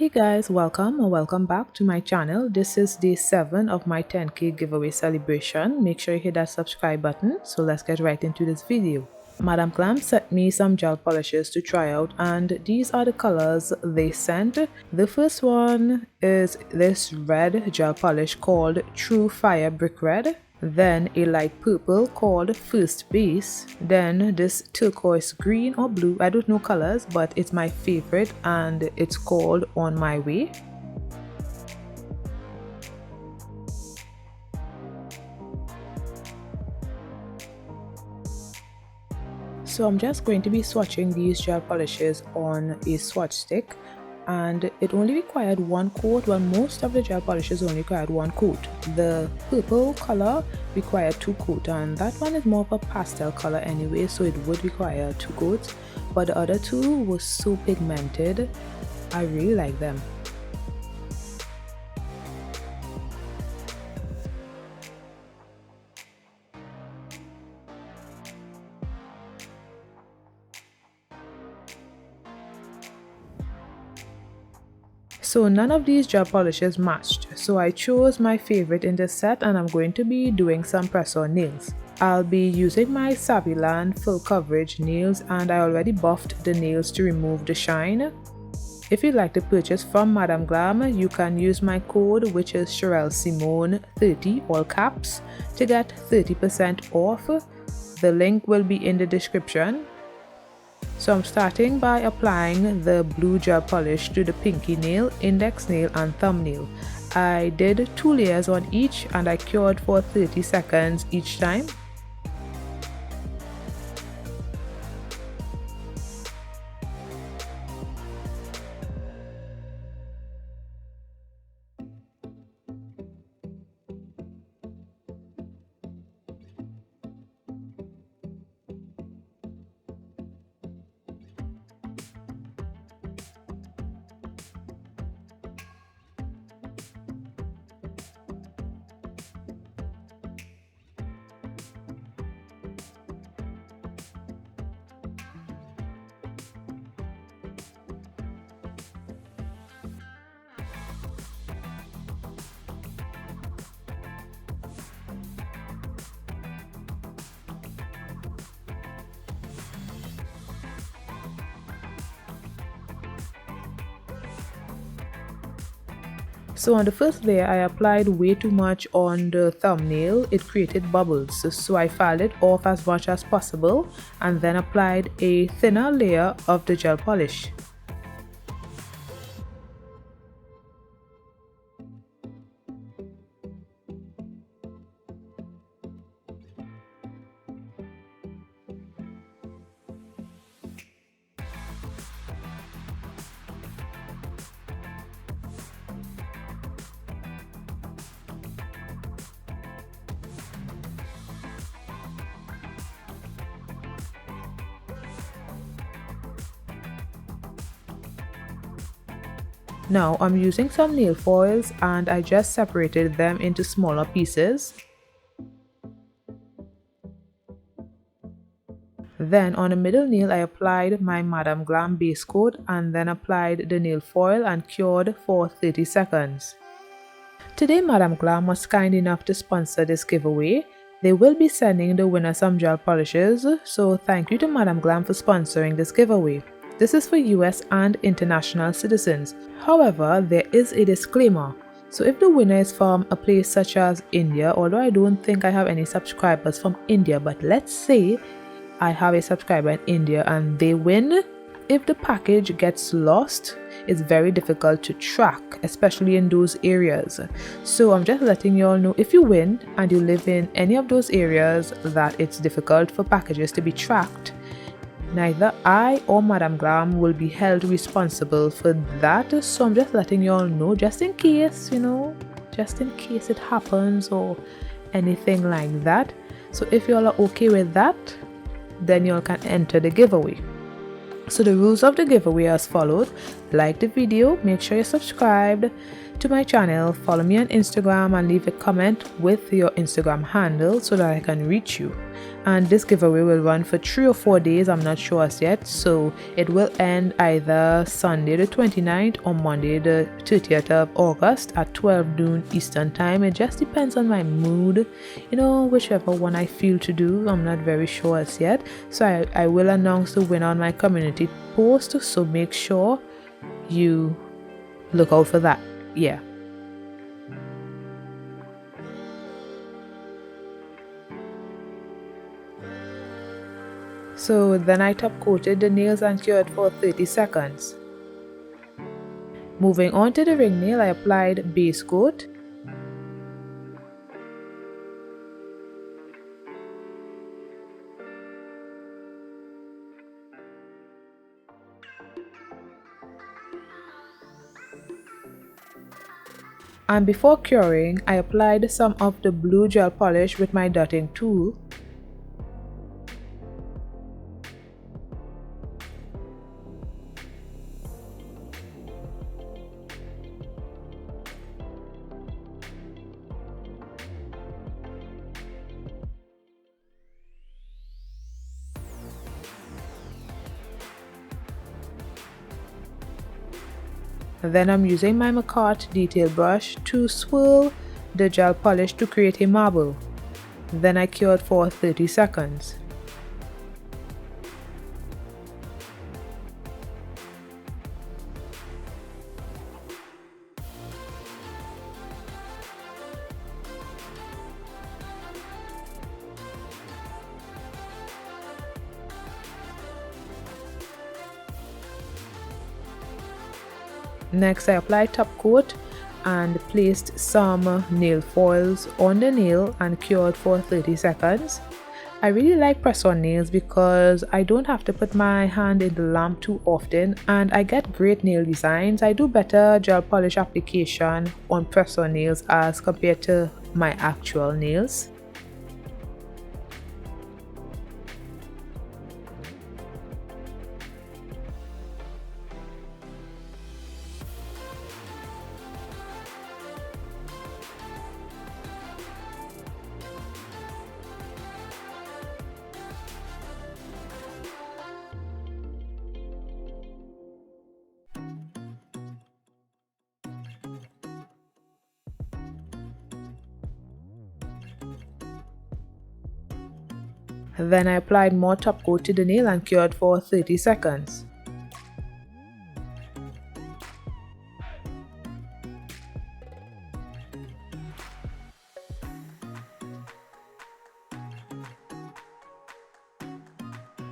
Hey guys, welcome or welcome back to my channel. This is day 7 of my 10k giveaway celebration. Make sure you hit that subscribe button. So let's get right into this video. Madam Glam sent me some gel polishes to try out, and these are the colors they sent. The first one is this red gel polish called True Fire Brick Red. Then a light purple called First Base. Then this turquoise green or blue, I don't know colors, but it's my favorite and it's called On My Way. So I'm just going to be swatching these gel polishes on a swatch stick, and it only required one coat. Well, most of the gel polishes only required one coat. The purple color required 2 coats, and that one is more of a pastel color anyway, so it would require 2 coats. But the other 2 were so pigmented, I really like them. So none of these gel polishes matched, so I chose my favorite in this set, and I'm going to be doing some press-on nails. I'll be using my Saviland full coverage nails, and I already buffed the nails to remove the shine. If you'd like to purchase from Madam Glam, you can use my code, which is cheraelsymone 30 all caps, to get 30% off. The link will be in the description. So I'm starting by applying the blue gel polish to the pinky nail, index nail and thumbnail. I did 2 layers on each, and I cured for 30 seconds each time. So on the first layer, I applied way too much on the thumbnail. It created bubbles, so I filed it off as much as possible and then applied a thinner layer of the gel polish. Now I'm using some nail foils, and I just separated them into smaller pieces. Then on the middle nail, I applied my Madam Glam base coat and then applied the nail foil and cured for 30 seconds. Today Madam Glam was kind enough to sponsor this giveaway. They will be sending the winner some gel polishes, so thank you to Madam Glam for sponsoring this giveaway. This is for US and international citizens. However, there is a disclaimer. So if the winner is from a place such as India, although I don't think I have any subscribers from India, but let's say I have a subscriber in India and they win, if the package gets lost, it's very difficult to track, especially in those areas. So I'm just letting you all know, if you win and you live in any of those areas that it's difficult for packages to be tracked, neither I or Madam Glam will be held responsible for that. So I'm just letting you all know, just in case, just in case it happens or anything like that. So if you all are okay with that, then you all can enter the giveaway. So the rules of the giveaway are as followed. Like the video, make sure you're subscribed, to my channel, follow me on Instagram and leave a comment with your Instagram handle so that I can reach you. And this giveaway will run for 3 or 4 days, I'm not sure as yet, so it will end either Sunday the 29th or Monday the 30th of August at 12 noon Eastern time. It just depends on my mood, you know, whichever one I feel to do. I'm not very sure as yet, so I will announce the winner on my community post, so make sure you look out for that. Yeah. So then I top coated the nails and cured for 30 seconds. Moving on to the ring nail, I applied base coat. And before curing, I applied some of the blue gel polish with my dotting tool. Then I'm using my McCart detail brush to swirl the gel polish to create a marble. Then I cured for 30 seconds. Next, I applied top coat and placed some nail foils on the nail and cured for 30 seconds. I really like press-on nails because I don't have to put my hand in the lamp too often and I get great nail designs. I do better gel polish application on press-on nails as compared to my actual nails. Then I applied more top coat to the nail and cured for 30 seconds.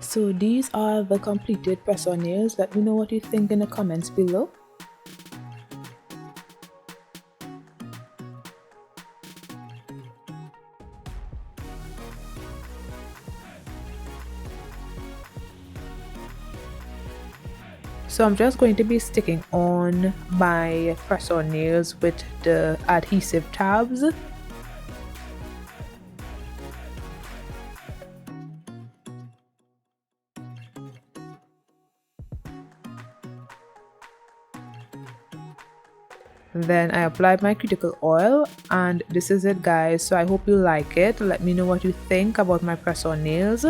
So these are the completed press-on nails. Let me know what you think in the comments below. So I'm just going to be sticking on my press-on nails with the adhesive tabs. Then I applied my cuticle oil and this is it, guys. So I hope you like it. Let me know what you think about my press-on nails.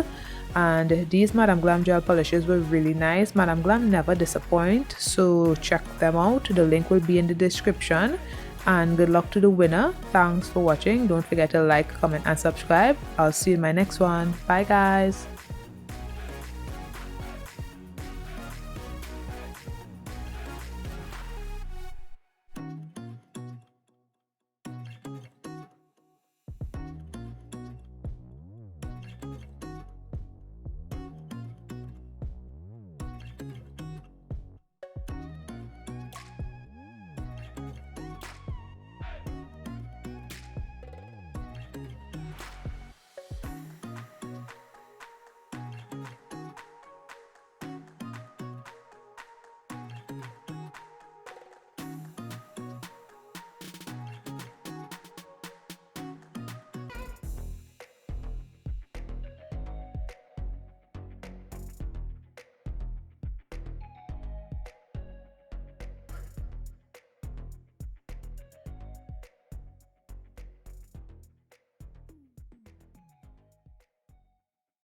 And these Madam Glam gel polishes were really nice. Madam Glam never disappoint, so check them out. The link will be in the description. And good luck to the winner. Thanks for watching. Don't forget to like, comment and subscribe. I'll see you in my next one. Bye guys.